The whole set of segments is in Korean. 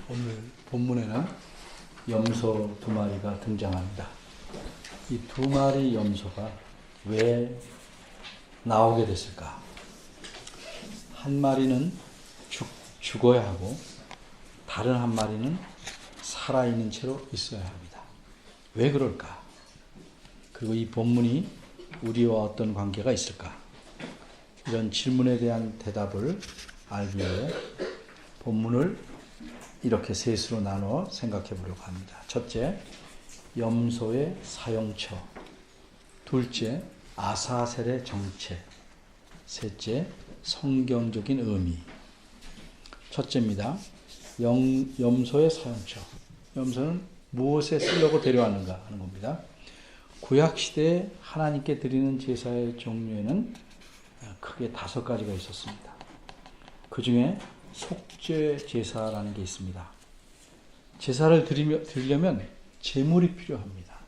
오늘 본문에는 염소 두 마리가 등장합니다. 이 두 마리 염소가 왜 나오게 됐을까? 한 마리는 죽어야 하고 다른 한 마리는 살아있는 채로 있어야 합니다. 왜 그럴까? 그리고 이 본문이 우리와 어떤 관계가 있을까? 이런 질문에 대한 대답을 알기 위해 본문을 이렇게 셋으로 나눠 생각해 보려고 합니다. 첫째, 염소의 사용처. 둘째, 아사셀의 정체. 셋째, 성경적인 의미. 첫째입니다. 염소의 사용처. 염소는 무엇에 쓰려고 데려왔는가 하는 겁니다. 구약시대에 하나님께 드리는 제사의 종류에는 크게 5가지가 있었습니다. 그 중에 속죄 제사라는 게 있습니다. 제사를 드리려면 제물이 필요합니다.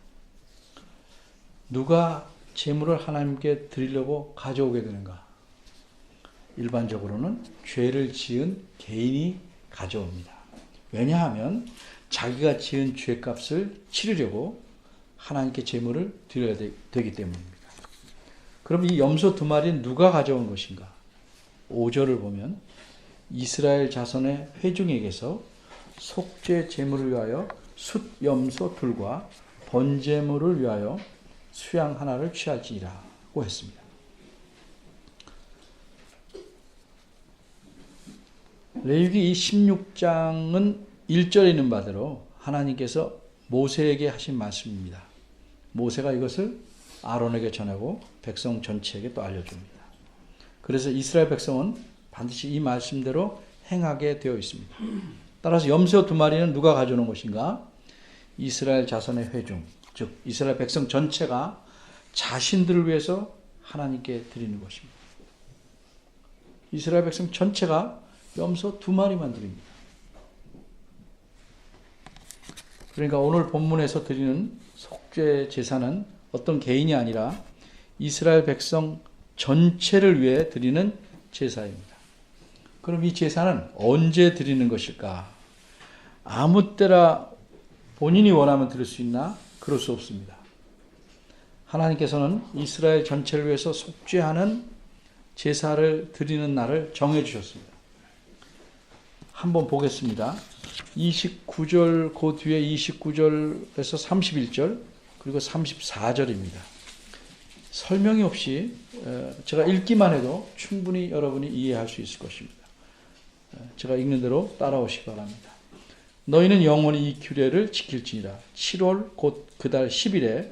누가 제물을 하나님께 드리려고 가져오게 되는가? 일반적으로는 죄를 지은 개인이 가져옵니다. 왜냐하면 자기가 지은 죄값을 치르려고 하나님께 제물을 드려야 되기 때문입니다. 그럼 이 염소 두 마리는 누가 가져온 것인가? 5절을 보면 이스라엘 자손의 회중에게서 속죄 제물을 위하여 숫염소 둘과 번제물을 위하여 수양 하나를 취할지니라고 했습니다. 레위기 16장은 1절에 있는 바대로 하나님께서 모세에게 하신 말씀입니다. 모세가 이것을 아론에게 전하고 백성 전체에게 또 알려줍니다. 그래서 이스라엘 백성은 반드시 이 말씀대로 행하게 되어 있습니다. 따라서 염소 두 마리는 누가 가져오는 것인가? 이스라엘 자손의 회중, 즉 이스라엘 백성 전체가 자신들을 위해서 하나님께 드리는 것입니다. 이스라엘 백성 전체가 염소 두 마리만 드립니다. 그러니까 오늘 본문에서 드리는 속죄 제사는 어떤 개인이 아니라 이스라엘 백성 전체를 위해 드리는 제사입니다. 그럼 이 제사는 언제 드리는 것일까? 아무 때나 본인이 원하면 드릴 수 있나? 그럴 수 없습니다. 하나님께서는 이스라엘 전체를 위해서 속죄하는 제사를 드리는 날을 정해 주셨습니다. 한번 보겠습니다. 29절, 그 뒤에 29절에서 31절, 그리고 34절입니다. 설명이 없이 제가 읽기만 해도 충분히 여러분이 이해할 수 있을 것입니다. 제가 읽는 대로 따라오시기 바랍니다. 너희는 영원히 이 규례를 지킬지니라. 7월 곧 그 달 10일에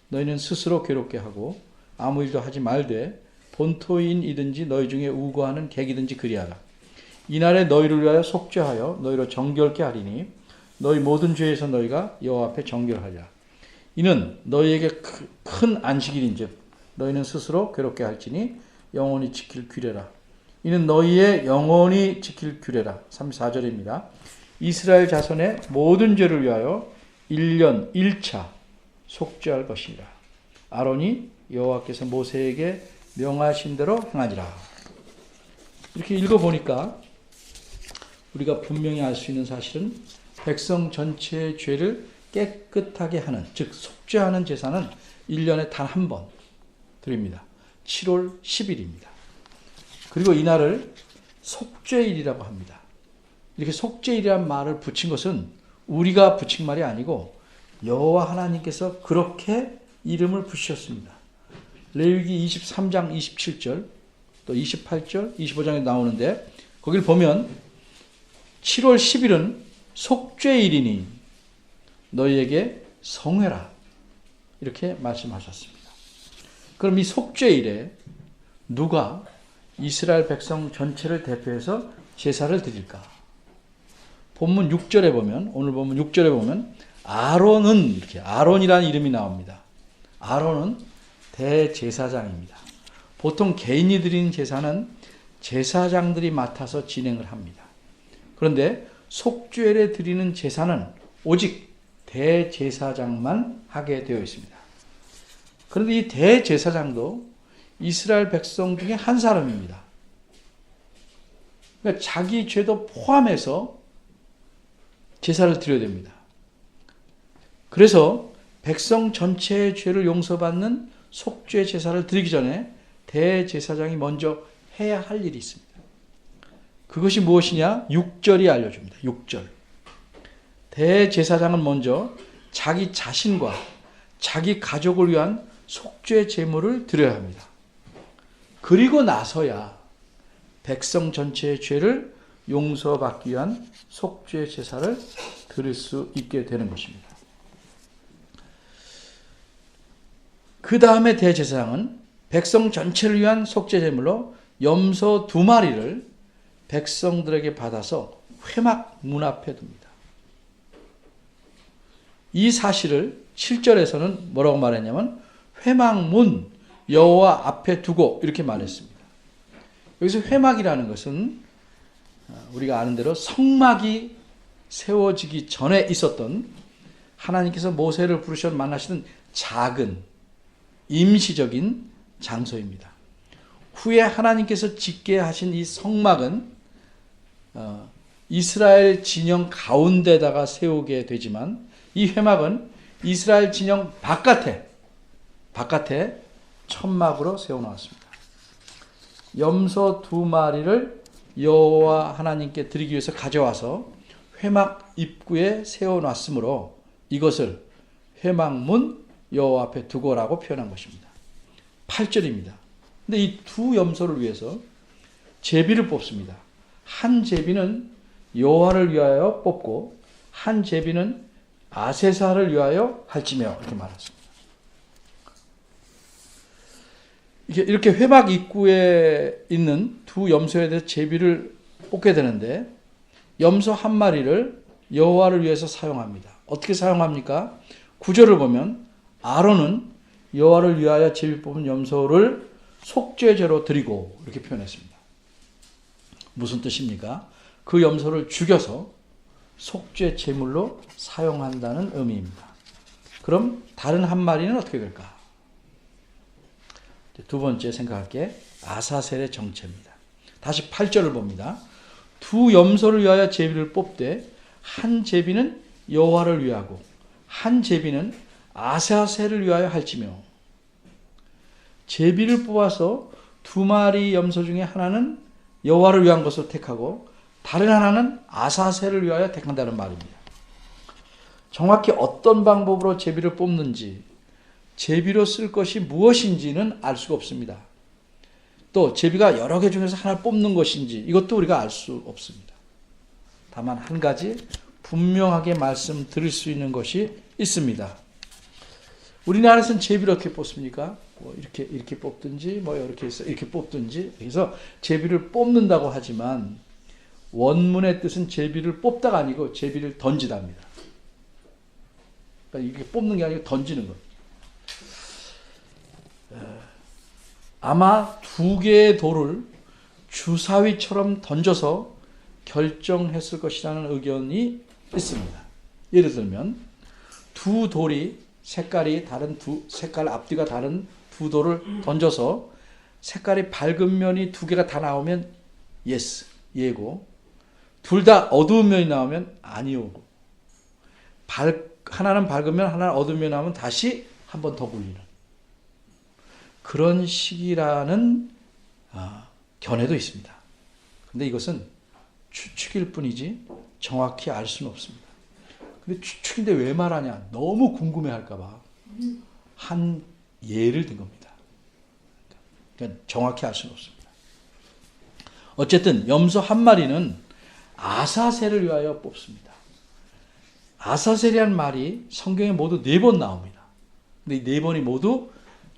너희는 스스로 괴롭게 하고 아무 일도 하지 말되 본토인이든지 너희 중에 우거하는 객이든지 그리하라. 이날에 너희를 위하여 속죄하여 너희로 정결케 하리니 너희 모든 죄에서 너희가 여호와 앞에 정결하리라. 이는 너희에게 큰 안식일인즉 너희는 스스로 괴롭게 할지니 영원히 지킬 규례라. 이는 너희의 영원히 지킬 규례라. 34절입니다. 이스라엘 자손의 모든 죄를 위하여 1년 1차 속죄할 것이니라. 아론이 여호와께서 모세에게 명하신 대로 행하니라. 이렇게 읽어보니까 우리가 분명히 알 수 있는 사실은 백성 전체의 죄를 깨끗하게 하는, 즉 속죄하는 제사는 1년에 단 한 번 드립니다. 7월 10일입니다. 그리고 이날을 속죄일이라고 합니다. 이렇게 속죄일이라는 말을 붙인 것은 우리가 붙인 말이 아니고 여호와 하나님께서 그렇게 이름을 붙이셨습니다. 레위기 23장 27절 또 28절 25장에 나오는데 거기를 보면 7월 10일은 속죄일이니 너희에게 성회라 이렇게 말씀하셨습니다. 그럼 이 속죄일에 누가 이스라엘 백성 전체를 대표해서 제사를 드릴까? 본문 6절에 보면, 오늘 본문 6절에 보면 아론은 이렇게 아론이라는 이름이 나옵니다. 아론은 대제사장입니다. 보통 개인이 드리는 제사는 제사장들이 맡아서 진행을 합니다. 그런데 속죄일에 드리는 제사는 오직 대제사장만 하게 되어 있습니다. 그런데 이 대제사장도 이스라엘 백성 중에 한 사람입니다. 그러니까 자기 죄도 포함해서 제사를 드려야 됩니다. 그래서 백성 전체의 죄를 용서받는 속죄 제사를 드리기 전에 대제사장이 먼저 해야 할 일이 있습니다. 그것이 무엇이냐? 6절이 알려줍니다. 6절. 대제사장은 먼저 자기 자신과 자기 가족을 위한 속죄 제물을 드려야 합니다. 그리고 나서야 백성 전체의 죄를 용서받기 위한 속죄 제사를 드릴 수 있게 되는 것입니다. 그 다음에 대제사장은 백성 전체를 위한 속죄 제물로 염소 2마리를 백성들에게 받아서 회막 문 앞에 둡니다. 이 사실을 7절에서는 뭐라고 말했냐면 회막문 여호와 앞에 두고 이렇게 말했습니다. 여기서 회막이라는 것은 우리가 아는 대로 성막이 세워지기 전에 있었던 하나님께서 모세를 부르셔 만나시던 작은 임시적인 장소입니다. 후에 하나님께서 짓게 하신 이 성막은 이스라엘 진영 가운데다가 세우게 되지만 이 회막은 이스라엘 진영 바깥에 천막으로 세워놓았습니다. 염소 2마리를 여호와 하나님께 드리기 위해서 가져와서 회막 입구에 세워놨으므로 이것을 회막문 여호와 앞에 두고라고 표현한 것입니다. 8절입니다. 근데 이 2 염소를 위해서 제비를 뽑습니다. 한 제비는 여호와를 위하여 뽑고 한 제비는 아세사를 위하여 할지며 이렇게 말했습니다. 이렇게 회막 입구에 있는 2 염소에 대해서 제비를 뽑게 되는데 염소 1마리를 여호와를 위해서 사용합니다. 어떻게 사용합니까? 9절을 보면 아론은 여호와를 위하여 제비 뽑은 염소를 속죄제로 드리고 이렇게 표현했습니다. 무슨 뜻입니까? 그 염소를 죽여서 속죄 제물로 사용한다는 의미입니다. 그럼 다른 1마리는 어떻게 될까? 두 번째 생각할 게 아사셀의 정체입니다. 다시 8절을 봅니다. 2 염소를 위하여 제비를 뽑되 한 제비는 여호와를 위하고 한 제비는 아사셀을 위하여 할지며 제비를 뽑아서 2마리 염소 중에 하나는 여호와를 위한 것을 택하고 다른 하나는 아사셀을 위하여 택한다는 말입니다. 정확히 어떤 방법으로 제비를 뽑는지 제비로 쓸 것이 무엇인지는 알 수가 없습니다. 또 제비가 여러 개 중에서 하나를 뽑는 것인지 이것도 우리가 알 수 없습니다. 다만 한 가지 분명하게 말씀드릴 수 있는 것이 있습니다. 우리나라에서는 제비를 어떻게 뽑습니까? 뭐 이렇게 뽑든지 뭐 이렇게 해서 이렇게 뽑든지 그래서 제비를 뽑는다고 하지만 원문의 뜻은 제비를 뽑다가 아니고 제비를 던지다입니다. 그러니까 이렇게 뽑는 게 아니고 던지는 것. 아마 2개의 돌을 주사위처럼 던져서 결정했을 것이라는 의견이 있습니다. 예를 들면 2 돌이 색깔이 다른 색깔 앞뒤가 다른 2 돌을 던져서 색깔이 밝은 면이 2개가 다 나오면 yes, 예고 둘 다 어두운 면이 나오면 아니오고 하나는 밝은 면 하나는 어두운 면이 나오면 다시 한 번 더 굴리는 그런 식이라는 견해도 있습니다. 근데 이것은 추측일 뿐이지 정확히 알 수는 없습니다. 근데 추측인데 왜 말하냐? 너무 궁금해할까봐 한 예를 든 겁니다. 그러니까 정확히 알 수는 없습니다. 어쨌든 염소 1마리는 아사셀을 위하여 뽑습니다. 아사셀이라는 말이 성경에 모두 4번 나옵니다. 근데 이 4번이 모두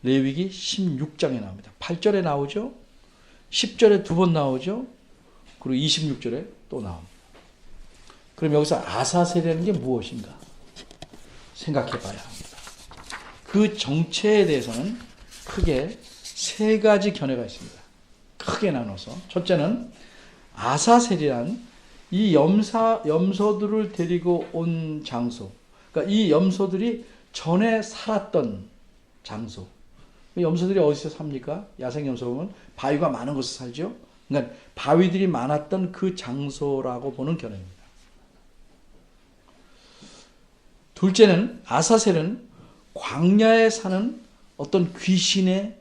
레위기 16장에 나옵니다. 8절에 나오죠. 10절에 2번 나오죠. 그리고 26절에 또 나옵니다. 그럼 여기서 아사셀이라는 게 무엇인가 생각해 봐야 합니다. 그 정체에 대해서는 크게 3가지 견해가 있습니다. 크게 나눠서 첫째는 아사셀이란 이 염소들을 데리고 온 장소, 그러니까 이 염소들이 전에 살았던 장소. 염소들이 어디서 삽니까? 야생 염소 보면 바위가 많은 곳에 살죠. 그러니까 바위들이 많았던 그 장소라고 보는 견해입니다. 둘째는 아사셀은 광야에 사는 어떤 귀신의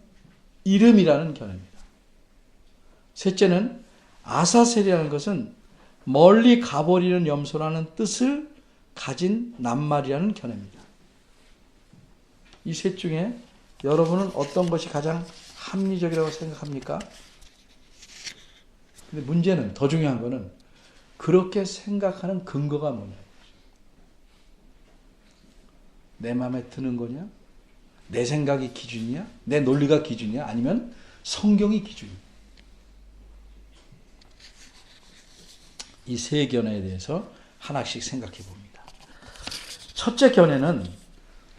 이름이라는 견해입니다. 셋째는 아사셀이라는 것은 멀리 가버리는 염소라는 뜻을 가진 낱말이라는 견해입니다. 이 셋 중에 여러분은 어떤 것이 가장 합리적이라고 생각합니까? 근데 문제는, 더 중요한 거는 그렇게 생각하는 근거가 뭐냐? 내 마음에 드는 거냐? 내 생각이 기준이야? 내 논리가 기준이야? 아니면 성경이 기준이야? 이 세 견해에 대해서 하나씩 생각해 봅니다. 첫째 견해는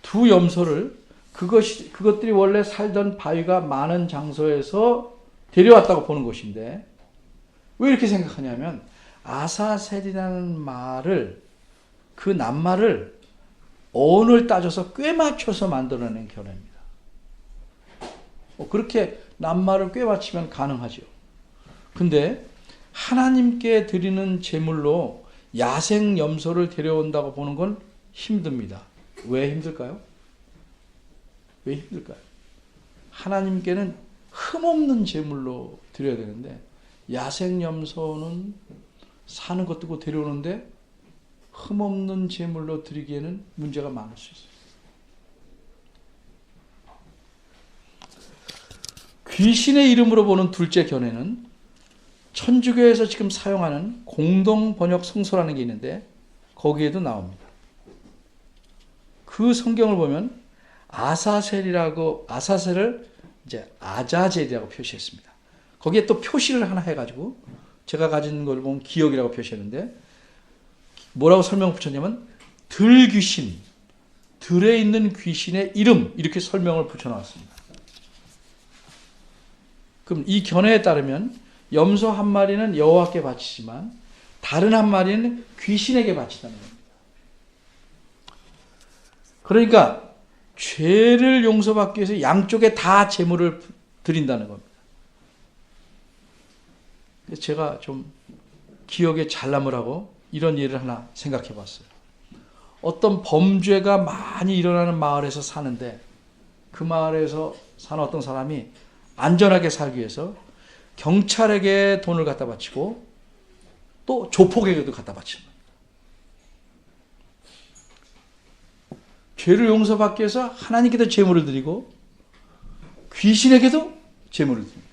두 염소를 그것들이 원래 살던 바위가 많은 장소에서 데려왔다고 보는 것인데, 왜 이렇게 생각하냐면 아사셀이라는 말을, 그 낱말을 어원을 따져서 꽤 맞춰서 만들어낸 견해입니다. 그렇게 낱말을 꽤 맞추면 가능하죠. 근데 하나님께 드리는 제물로 야생 염소를 데려온다고 보는 건 힘듭니다. 왜 힘들까요? 왜 힘들까요? 하나님께는 흠없는 제물로 드려야 되는데 야생 염소는 사는 것도 고 데려오는데 흠없는 제물로 드리기에는 문제가 많을 수 있어요. 귀신의 이름으로 보는 둘째 견해는 천주교에서 지금 사용하는 공동 번역 성서라는 게 있는데 거기에도 나옵니다. 그 성경을 보면 아사셀을 이제 아자젤이라고 표시했습니다. 거기에 또 표시를 하나 해가지고 제가 가진 걸 보면 기억이라고 표시했는데 뭐라고 설명을 붙였냐면 들귀신, 들에 있는 귀신의 이름, 이렇게 설명을 붙여놨습니다. 그럼 이 견해에 따르면 염소 한 마리는 여호와께 바치지만 다른 한 마리는 귀신에게 바친다는 겁니다. 그러니까 죄를 용서받기 위해서 양쪽에 다 제물을 드린다는 겁니다. 제가 좀 기억에 잘남을 하고 이런 예를 하나 생각해 봤어요. 어떤 범죄가 많이 일어나는 마을에서 사는데 그 마을에서 사는 어떤 사람이 안전하게 살기 위해서 경찰에게 돈을 갖다 바치고 또 조폭에게도 갖다 바칩니다. 죄를 용서받기 위해서 하나님께도 제물을 드리고 귀신에게도 제물을 드립니다.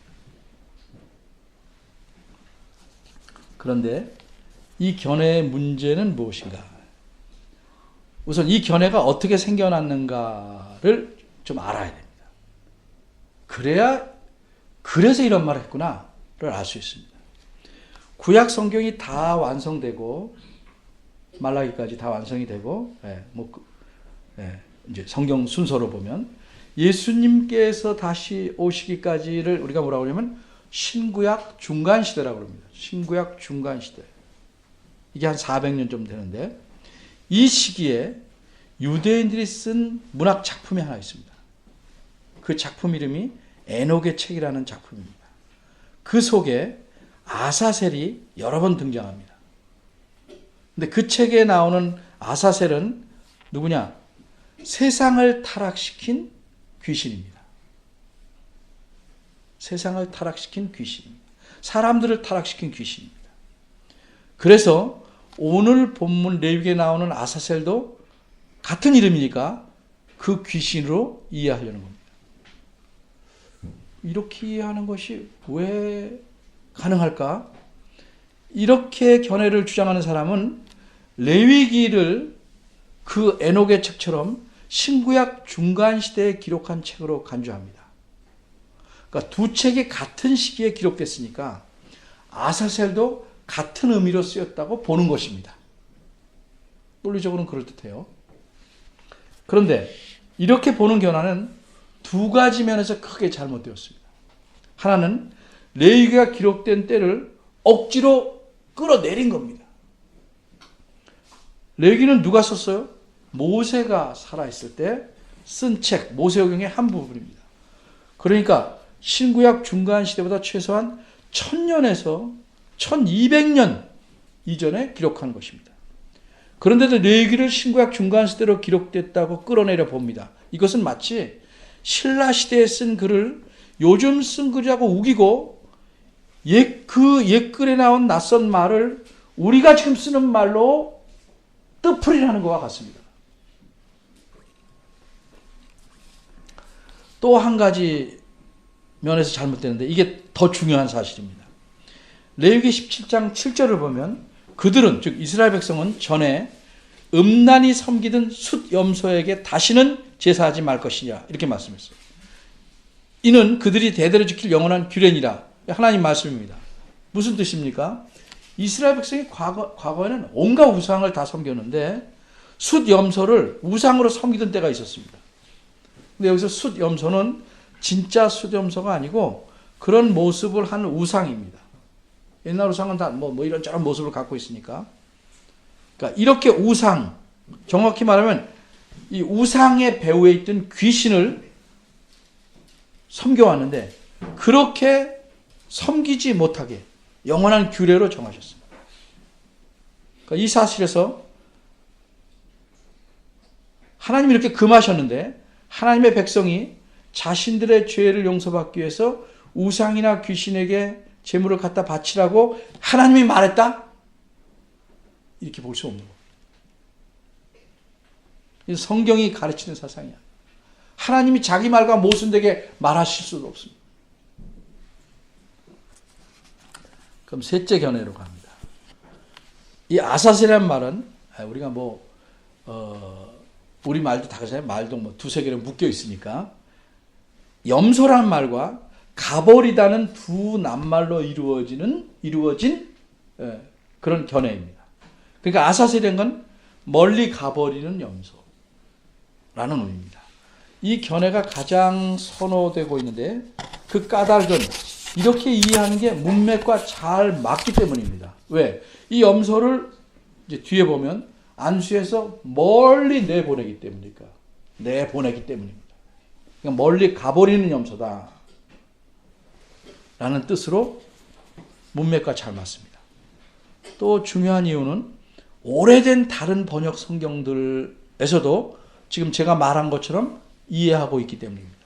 그런데 이 견해의 문제는 무엇인가? 우선 이 견해가 어떻게 생겨났는가를 좀 알아야 됩니다. 그래서 이런 말을 했구나를 알 수 있습니다. 구약 성경이 다 완성되고 말라기까지 다 완성이 되고 이제 성경 순서로 보면 예수님께서 다시 오시기까지를 우리가 뭐라고 하냐면 신구약 중간 시대라고 합니다. 신구약 중간 시대. 이게 한 400년 좀 되는데 이 시기에 유대인들이 쓴 문학 작품이 하나 있습니다. 그 작품 이름이 에녹의 책이라는 작품입니다. 그 속에 아사셀이 여러 번 등장합니다. 근데 그 책에 나오는 아사셀은 누구냐? 세상을 타락시킨 귀신입니다. 세상을 타락시킨 귀신입니다. 사람들을 타락시킨 귀신입니다. 그래서 오늘 본문 레위기에 나오는 아사셀도 같은 이름이니까 그 귀신으로 이해하려는 겁니다. 이렇게 이해하는 것이 왜 가능할까? 이렇게 견해를 주장하는 사람은 레위기를 그 에녹의 책처럼 신구약 중간 시대에 기록한 책으로 간주합니다. 그러니까 두 책이 같은 시기에 기록됐으니까 아사셀도 같은 의미로 쓰였다고 보는 것입니다. 논리적으로는 그럴듯해요. 그런데 이렇게 보는 견해는 두 가지 면에서 크게 잘못되었습니다. 하나는 레위기가 기록된 때를 억지로 끌어내린 겁니다. 레위기는 누가 썼어요? 모세가 살아있을 때 쓴 책, 모세오경의 한 부분입니다. 그러니까 신구약 중간 시대보다 최소한 1000년에서 1200년 이전에 기록한 것입니다. 그런데도 레위기를 신구약 중간 시대로 기록됐다고 끌어내려 봅니다. 이것은 마치 신라 시대에 쓴 글을 요즘 쓴 글이라고 우기고 그 옛글에 나온 낯선 말을 우리가 지금 쓰는 말로 뜻풀이라는 것과 같습니다. 또 한 가지 면에서 잘못되는데 이게 더 중요한 사실입니다. 레위기 17장 7절을 보면 그들은, 즉 이스라엘 백성은 전에 음란히 섬기던 숫 염소에게 다시는 제사하지 말 것이냐 이렇게 말씀했어요. 이는 그들이 대대로 지킬 영원한 규례니라. 하나님 말씀입니다. 무슨 뜻입니까? 이스라엘 백성이 과거에는 온갖 우상을 다 섬겼는데 숫 염소를 우상으로 섬기던 때가 있었습니다. 근데 여기서 숫 염소는 진짜 숫 염소가 아니고 그런 모습을 한 우상입니다. 옛날 우상은 다 뭐 이런저런 모습을 갖고 있으니까. 그러니까 이렇게 우상, 정확히 말하면 이 우상의 배후에 있던 귀신을 섬겨왔는데 그렇게 섬기지 못하게 영원한 규례로 정하셨습니다. 그러니까 이 사실에서 하나님이 이렇게 금하셨는데 하나님의 백성이 자신들의 죄를 용서받기 위해서 우상이나 귀신에게 제물을 갖다 바치라고 하나님이 말했다? 이렇게 볼 수 없는 거예요. 성경이 가르치는 사상이야. 하나님이 자기 말과 모순되게 말하실 수도 없습니다. 그럼 셋째 견해로 갑니다. 이 아사셀이라는 말은 우리가 우리 말도 다 그렇잖아요. 말도 두세 개로 묶여 있으니까 염소라는 말과 가버리다는 두 낱말로 이루어진 그런 견해입니다. 그러니까 아사셀이라는 건 멀리 가버리는 염소라는 의미입니다. 이 견해가 가장 선호되고 있는데 그 까닭은 이렇게 이해하는 게 문맥과 잘 맞기 때문입니다. 왜? 이 염소를 이제 뒤에 보면 안수에서 멀리 내보내기 때문입니다. 그러니까 멀리 가버리는 염소다 라는 뜻으로 문맥과 잘 맞습니다. 또 중요한 이유는 오래된 다른 번역 성경들에서도 지금 제가 말한 것처럼 이해하고 있기 때문입니다.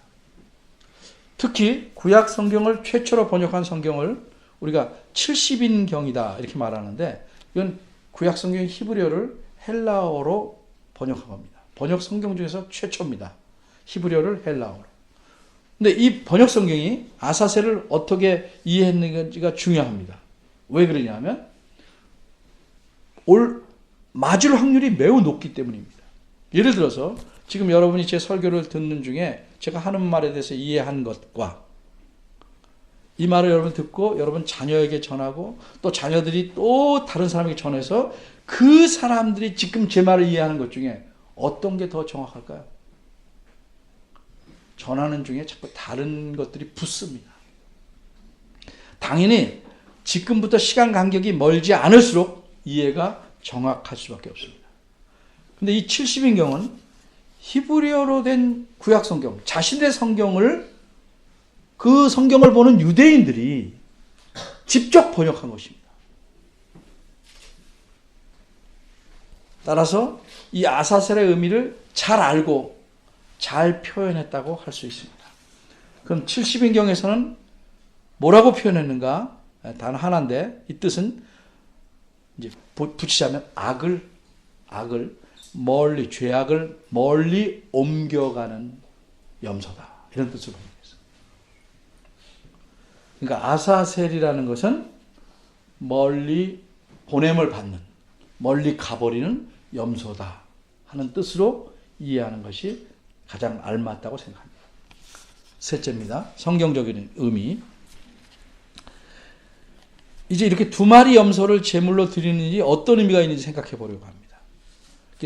특히 구약 성경을 최초로 번역한 성경을 우리가 70인경이다 이렇게 말하는데 이건 구약 성경 히브리어를 헬라어로 번역한 겁니다. 번역 성경 중에서 최초입니다. 히브리어를 헬라어로. 근데 이 번역 성경이 아사셀을 어떻게 이해했는지가 중요합니다. 왜 그러냐면 맞을 확률이 매우 높기 때문입니다. 예를 들어서 지금 여러분이 제 설교를 듣는 중에 제가 하는 말에 대해서 이해한 것과 이 말을 여러분 듣고 여러분 자녀에게 전하고 또 자녀들이 또 다른 사람에게 전해서 그 사람들이 지금 제 말을 이해하는 것 중에 어떤 게 더 정확할까요? 전하는 중에 자꾸 다른 것들이 붙습니다. 당연히 지금부터 시간 간격이 멀지 않을수록 이해가 정확할 수밖에 없습니다. 근데 이 70인경은 히브리어로 된 구약 성경, 자신의 성경을 그 성경을 보는 유대인들이 직접 번역한 것입니다. 따라서 이 아사셀의 의미를 잘 알고 잘 표현했다고 할 수 있습니다. 그럼 70인경에서는 뭐라고 표현했는가? 단 하나인데 이 뜻은 이제 붙이자면 악을 멀리, 죄악을 멀리 옮겨가는 염소다. 이런 뜻으로 보겠습니다. 그러니까 아사셀이라는 것은 멀리 보냄을 받는, 멀리 가버리는 염소다 하는 뜻으로 이해하는 것이 가장 알맞다고 생각합니다. 셋째입니다. 성경적인 의미. 이제 이렇게 두 마리 염소를 제물로 드리는 일이 어떤 의미가 있는지 생각해 보려고 합니다.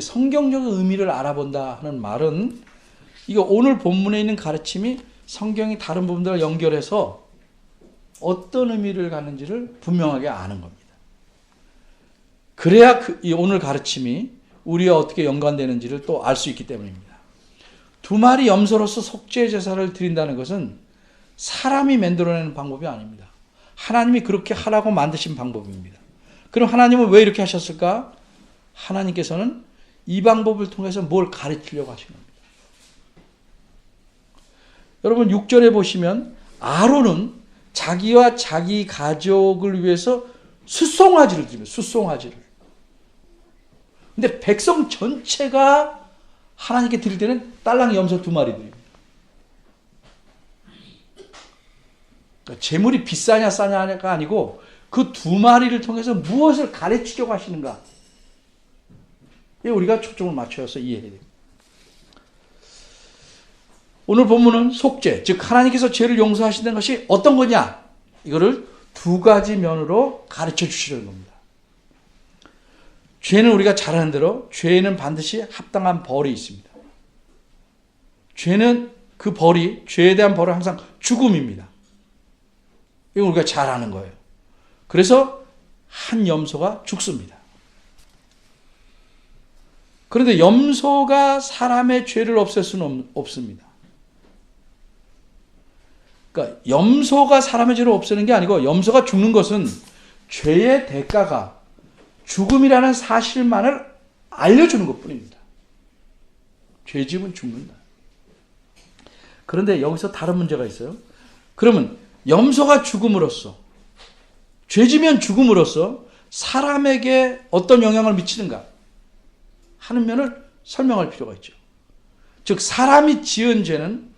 성경적인 의미를 알아본다 하는 말은 이거 오늘 본문에 있는 가르침이 성경이 다른 부분들과 연결해서 어떤 의미를 갖는지를 분명하게 아는 겁니다. 그래야 이 오늘 가르침이 우리와 어떻게 연관되는지를 또 알 수 있기 때문입니다. 두 마리 염소로서 속죄 제사를 드린다는 것은 사람이 만들어내는 방법이 아닙니다. 하나님이 그렇게 하라고 만드신 방법입니다. 그럼 하나님은 왜 이렇게 하셨을까? 하나님께서는 이 방법을 통해서 뭘 가르치려고 하신 겁니다. 여러분 6절에 보시면 아론은 자기와 자기 가족을 위해서 숫송아지를 드립니다. 숫송아지를. 근데 백성 전체가 하나님께 드릴 때는 딸랑이 염소 2마리 드립니다. 그러니까 재물이 비싸냐 싸냐가 아니고 그 2마리를 통해서 무엇을 가르치려고 하시는가. 이게 우리가 초점을 맞춰서 이해해야 됩니다. 오늘 본문은 속죄, 즉 하나님께서 죄를 용서하시는 것이 어떤 거냐, 이거를 2가지 면으로 가르쳐 주시려는 겁니다. 죄는 우리가 잘 아는 대로 죄에는 반드시 합당한 벌이 있습니다. 죄는 그 벌이, 죄에 대한 벌은 항상 죽음입니다. 이건 우리가 잘 아는 거예요. 그래서 한 염소가 죽습니다. 그런데 염소가 사람의 죄를 없앨 수는 없습니다. 그러니까 염소가 사람의 죄를 없애는 게 아니고 염소가 죽는 것은 죄의 대가가 죽음이라는 사실만을 알려주는 것뿐입니다. 죄짐은 죽는다. 그런데 여기서 다른 문제가 있어요. 그러면 염소가 죽음으로써, 죄지면 죽음으로써 사람에게 어떤 영향을 미치는가 하는 면을 설명할 필요가 있죠. 즉 사람이 지은 죄는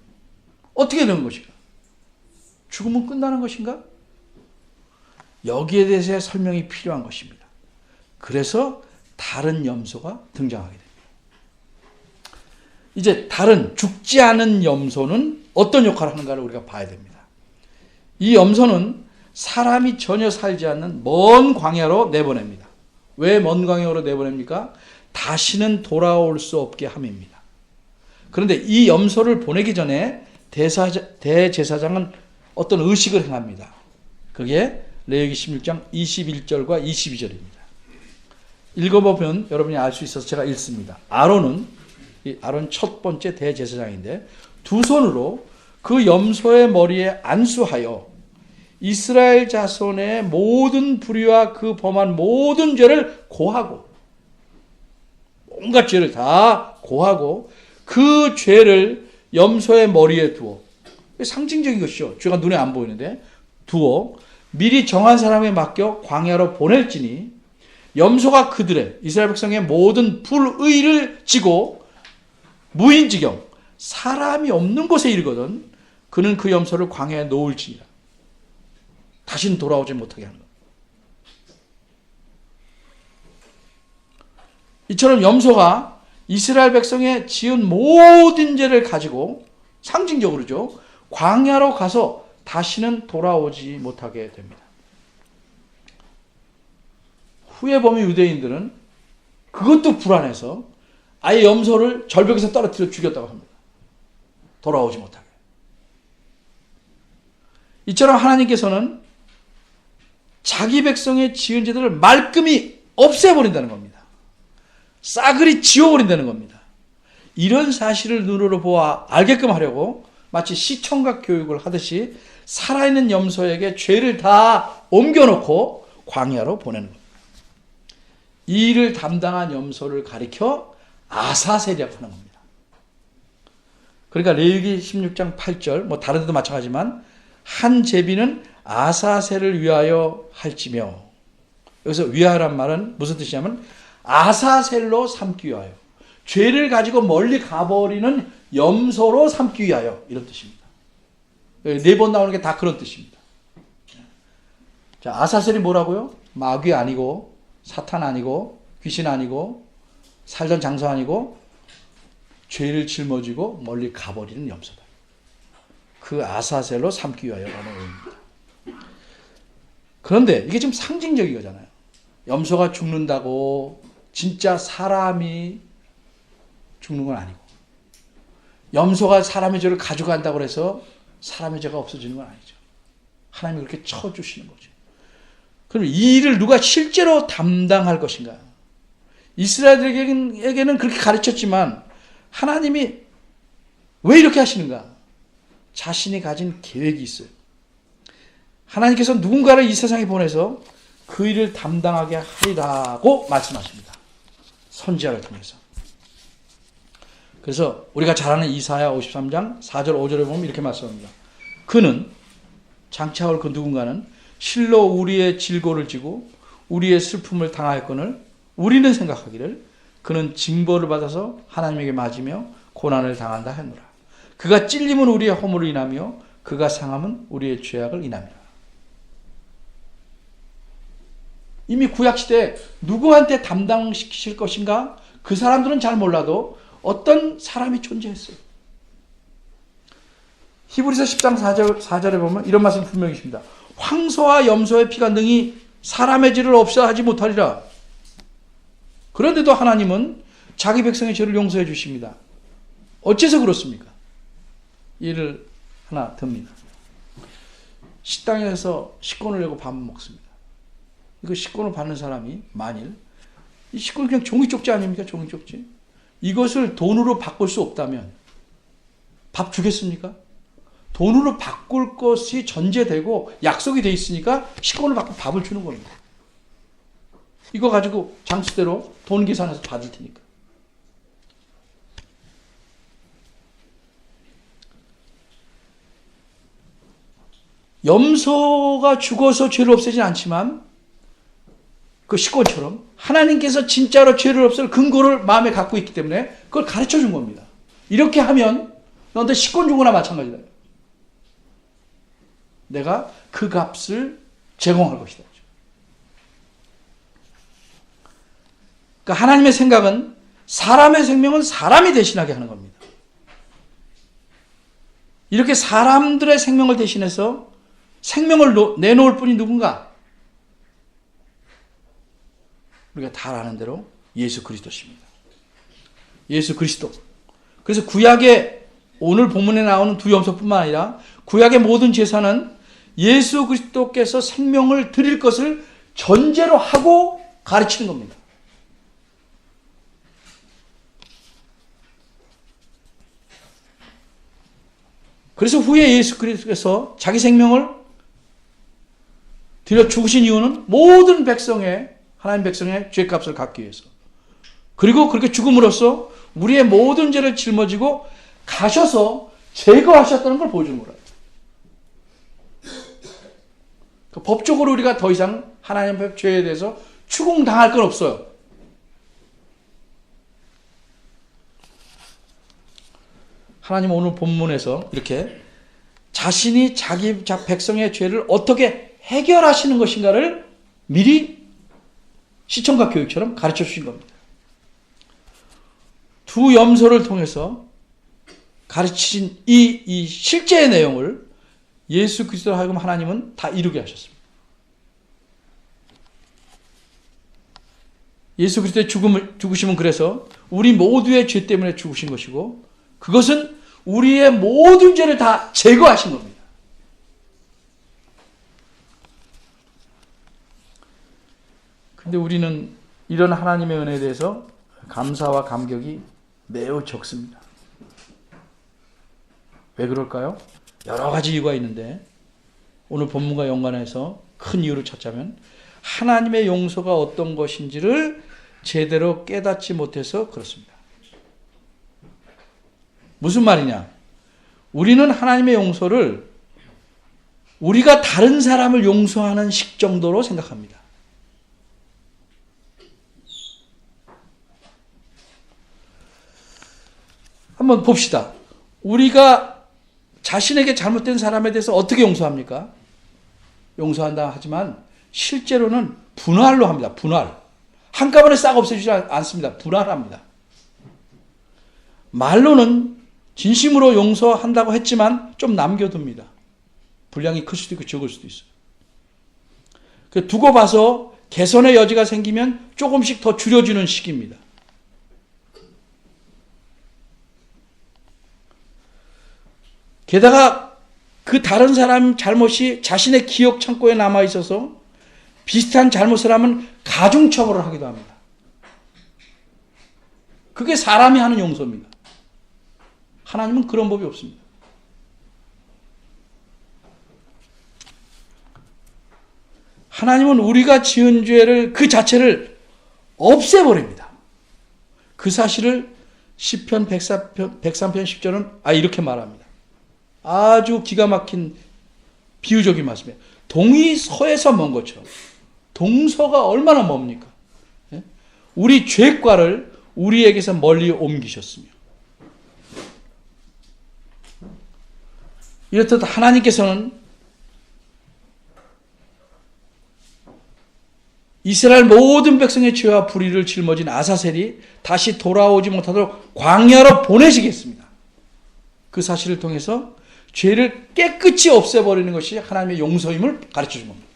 어떻게 되는 것인가? 죽으면 끝나는 것인가? 여기에 대해서의 설명이 필요한 것입니다. 그래서 다른 염소가 등장하게 됩니다. 이제 다른 죽지 않은 염소는 어떤 역할을 하는가를 우리가 봐야 됩니다. 이 염소는 사람이 전혀 살지 않는 먼 광야로 내보냅니다. 왜 먼 광야로 내보냅니까? 다시는 돌아올 수 없게 함입니다. 그런데 이 염소를 보내기 전에 대제사장은 어떤 의식을 행합니다. 그게 레위기 16장 21절과 22절입니다. 읽어보면 여러분이 알 수 있어서 제가 읽습니다. 아론 첫 번째 대제사장인데 두 손으로 그 염소의 머리에 안수하여 이스라엘 자손의 모든 불의와 그 범한 모든 죄를 고하고, 온갖 죄를 다 고하고 그 죄를 염소의 머리에 두어, 상징적인 것이죠. 죄가 눈에 안 보이는데 두어 미리 정한 사람에 맡겨 광야로 보낼지니 염소가 그들의 이스라엘 백성의 모든 불의를 지고 무인지경 사람이 없는 곳에 이르거든 그는 그 염소를 광야에 놓을지니라. 다시는 돌아오지 못하게 하는 것. 이처럼 염소가 이스라엘 백성의 지은 모든 죄를 가지고 상징적으로죠, 광야로 가서 다시는 돌아오지 못하게 됩니다. 후에 보면 유대인들은 그것도 불안해서 아예 염소를 절벽에서 떨어뜨려 죽였다고 합니다. 돌아오지 못하게. 이처럼 하나님께서는 자기 백성의 지은 죄들을 말끔히 없애버린다는 겁니다. 싸그리 지워버린다는 겁니다. 이런 사실을 눈으로 보아 알게끔 하려고 마치 시청각 교육을 하듯이 살아있는 염소에게 죄를 다 옮겨놓고 광야로 보내는 겁니다. 이 일을 담당한 염소를 가리켜 아사셀이라고 하는 겁니다. 그러니까 레위기 16장 8절, 다른 데도 마찬가지지만 한 제비는 아사셀을 위하여 할지며, 여기서 위하여란 말은 무슨 뜻이냐면 아사셀로 삼기 위하여, 죄를 가지고 멀리 가버리는 염소로 삼기 위하여, 이런 뜻입니다. 4번 나오는 게 다 그런 뜻입니다. 자, 아사셀이 뭐라고요? 마귀 아니고 사탄 아니고 귀신 아니고 살던 장소 아니고 죄를 짊어지고 멀리 가버리는 염소다. 그 아사셀로 삼기 위하여라는 의미입니다. 그런데 이게 좀 상징적인 거잖아요. 염소가 죽는다고 진짜 사람이 죽는 건 아니고, 염소가 사람의 죄를 가져간다고 해서 사람의 죄가 없어지는 건 아니죠. 하나님이 그렇게 쳐주시는 거죠. 그럼 이 일을 누가 실제로 담당할 것인가? 이스라엘에게는 그렇게 가르쳤지만 하나님이 왜 이렇게 하시는가? 자신이 가진 계획이 있어요. 하나님께서 누군가를 이 세상에 보내서 그 일을 담당하게 하리라고 말씀하십니다. 선지자를 통해서. 그래서 우리가 잘 아는 이사야 53장 4절 5절에 보면 이렇게 말씀합니다. 그는, 장차올 그 누군가는 실로 우리의 질고를 지고 우리의 슬픔을 당하였거늘 우리는 생각하기를 그는 징벌을 받아서 하나님에게 맞으며 고난을 당한다 하노라. 그가 찔림은 우리의 허물을 인하며 그가 상함은 우리의 죄악을 인함이라. 이미 구약시대에 누구한테 담당시키실 것인가? 그 사람들은 잘 몰라도 어떤 사람이 존재했어요. 히브리서 10장 4절에 보면 이런 말씀 분명히 있습니다. 황소와 염소의 피가 능히 사람의 죄를 없애하지 못하리라. 그런데도 하나님은 자기 백성의 죄를 용서해 주십니다. 어째서 그렇습니까? 예를 하나 듭니다. 식당에서 식권을 내고 밥 먹습니다. 이거 식권을 받는 사람이 만일 이 식권 그냥 종이 쪽지 아닙니까? 종이 쪽지. 이것을 돈으로 바꿀 수 없다면 밥 주겠습니까? 돈으로 바꿀 것이 전제되고 약속이 돼 있으니까 식권을 받고 밥을 주는 겁니다. 이거 가지고 장수대로 돈 계산해서 받을 테니까. 염소가 죽어서 죄를 없애진 않지만 그 식권처럼 하나님께서 진짜로 죄를 없앨 근거를 마음에 갖고 있기 때문에 그걸 가르쳐 준 겁니다. 이렇게 하면 너한테 식권 준 거나 마찬가지다. 내가 그 값을 제공할 것이다. 그러니까 하나님의 생각은 사람의 생명은 사람이 대신하게 하는 겁니다. 이렇게 사람들의 생명을 대신해서 생명을 내놓을 분이 누군가? 우리가 다 아는 대로 예수 그리스도십니다. 예수 그리스도. 그래서 구약의 오늘 본문에 나오는 두 염소뿐만 아니라 구약의 모든 제사는 예수 그리스도께서 생명을 드릴 것을 전제로 하고 가르치는 겁니다. 그래서 후에 예수 그리스도께서 자기 생명을 드려 죽으신 이유는 모든 백성의 하나님 백성의 죄값을 갚기 위해서. 그리고 그렇게 죽음으로써 우리의 모든 죄를 짊어지고 가셔서 제거하셨다는 걸 보여주는 거예요. 그 법적으로 우리가 더 이상 하나님 앞에 죄에 대해서 추궁당할 건 없어요. 하나님은 오늘 본문에서 이렇게 자신이 자기 백성의 죄를 어떻게 해결하시는 것인가를 미리 시청각 교육처럼 가르쳐 주신 겁니다. 두 염소를 통해서 가르치신 이 실제의 내용을 예수 그리스도로 하여금 하나님은 다 이루게 하셨습니다. 예수 그리스도의 죽으심은 그래서 우리 모두의 죄 때문에 죽으신 것이고 그것은 우리의 모든 죄를 다 제거하신 겁니다. 근데 우리는 이런 하나님의 은혜에 대해서 감사와 감격이 매우 적습니다. 왜 그럴까요? 여러 가지 이유가 있는데 오늘 본문과 연관해서 큰 이유를 찾자면 하나님의 용서가 어떤 것인지를 제대로 깨닫지 못해서 그렇습니다. 무슨 말이냐? 우리는 하나님의 용서를 우리가 다른 사람을 용서하는 식 정도로 생각합니다. 한번 봅시다. 우리가 자신에게 잘못된 사람에 대해서 어떻게 용서합니까? 용서한다 하지만 실제로는 분할로 합니다. 분할. 한꺼번에 싹 없애주지 않습니다. 분할합니다. 말로는 진심으로 용서한다고 했지만 좀 남겨둡니다. 분량이 클 수도 있고 적을 수도 있어요. 두고 봐서 개선의 여지가 생기면 조금씩 더 줄여주는 식입니다. 게다가 그 다른 사람 잘못이 자신의 기억 창고에 남아있어서 비슷한 잘못을 하면 가중처벌을 하기도 합니다. 그게 사람이 하는 용서입니다. 하나님은 그런 법이 없습니다. 하나님은 우리가 지은 죄를 그 자체를 없애버립니다. 그 사실을 시편 103편 10절은 이렇게 말합니다. 아주 기가 막힌 비유적인 말씀이에요. 동이 서에서 먼 것처럼. 동서가 얼마나 멉니까? 우리 죄과를 우리에게서 멀리 옮기셨으며, 이렇듯 하나님께서는 이스라엘 모든 백성의 죄와 불의를 짊어진 아사셀이 다시 돌아오지 못하도록 광야로 보내시겠습니다. 그 사실을 통해서 죄를 깨끗이 없애버리는 것이 하나님의 용서임을 가르쳐준 겁니다.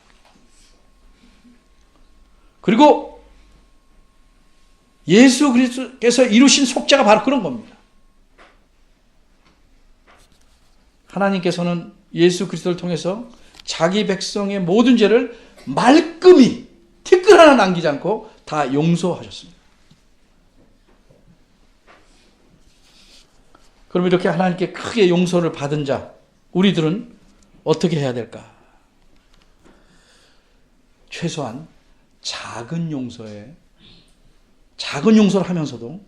그리고 예수 그리스도께서 이루신 속죄가 바로 그런 겁니다. 하나님께서는 예수 그리스도를 통해서 자기 백성의 모든 죄를 말끔히 티끌 하나 남기지 않고 다 용서하셨습니다. 그럼 이렇게 하나님께 크게 용서를 받은 자, 우리들은 어떻게 해야 될까? 최소한 작은 용서를 하면서도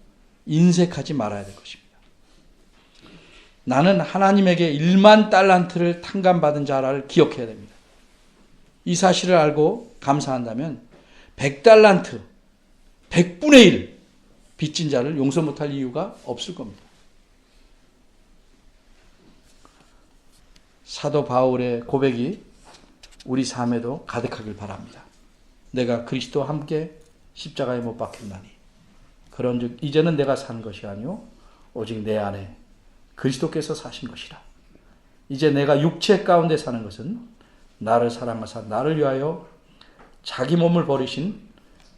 인색하지 말아야 될 것입니다. 나는 하나님에게 1만 달란트를 탕감받은 자를 기억해야 됩니다. 이 사실을 알고 감사한다면 100달란트, 100분의 1 빚진 자를 용서 못할 이유가 없을 겁니다. 사도 바울의 고백이 우리 삶에도 가득하길 바랍니다. 내가 그리스도와 함께 십자가에 못 박혔나니 그런즉 이제는 내가 산 것이 아니요 오직 내 안에 그리스도께서 사신 것이라. 이제 내가 육체 가운데 사는 것은 나를 사랑하사 나를 위하여 자기 몸을 버리신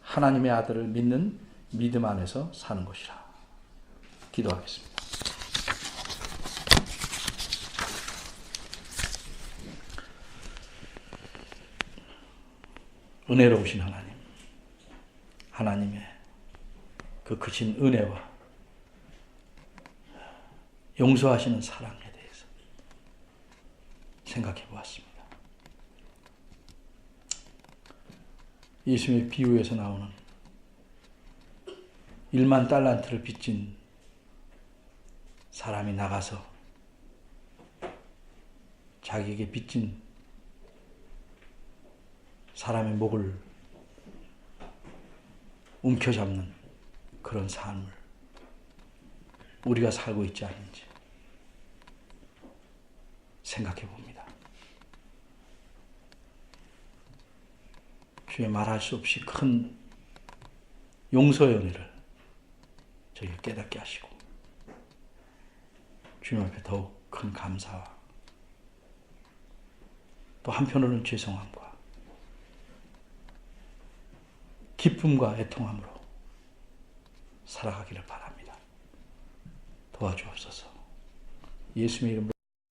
하나님의 아들을 믿는 믿음 안에서 사는 것이라. 기도하겠습니다. 은혜로우신 하나님, 하나님의 그 크신 은혜와 용서하시는 사랑에 대해서 생각해 보았습니다. 예수님의 비유에서 나오는 1만 달란트를 빚진 사람이 나가서 자기에게 빚진 사람의 목을 움켜잡는 그런 삶을 우리가 살고 있지 않은지 생각해 봅니다. 주의 말할 수 없이 큰 용서의 은혜를 저희가 깨닫게 하시고 주님 앞에 더욱 큰 감사와 또 한편으로는 죄송함과 기쁨과 애통함으로 살아가기를 바랍니다. 도와주옵소서. 예수님의 이름으로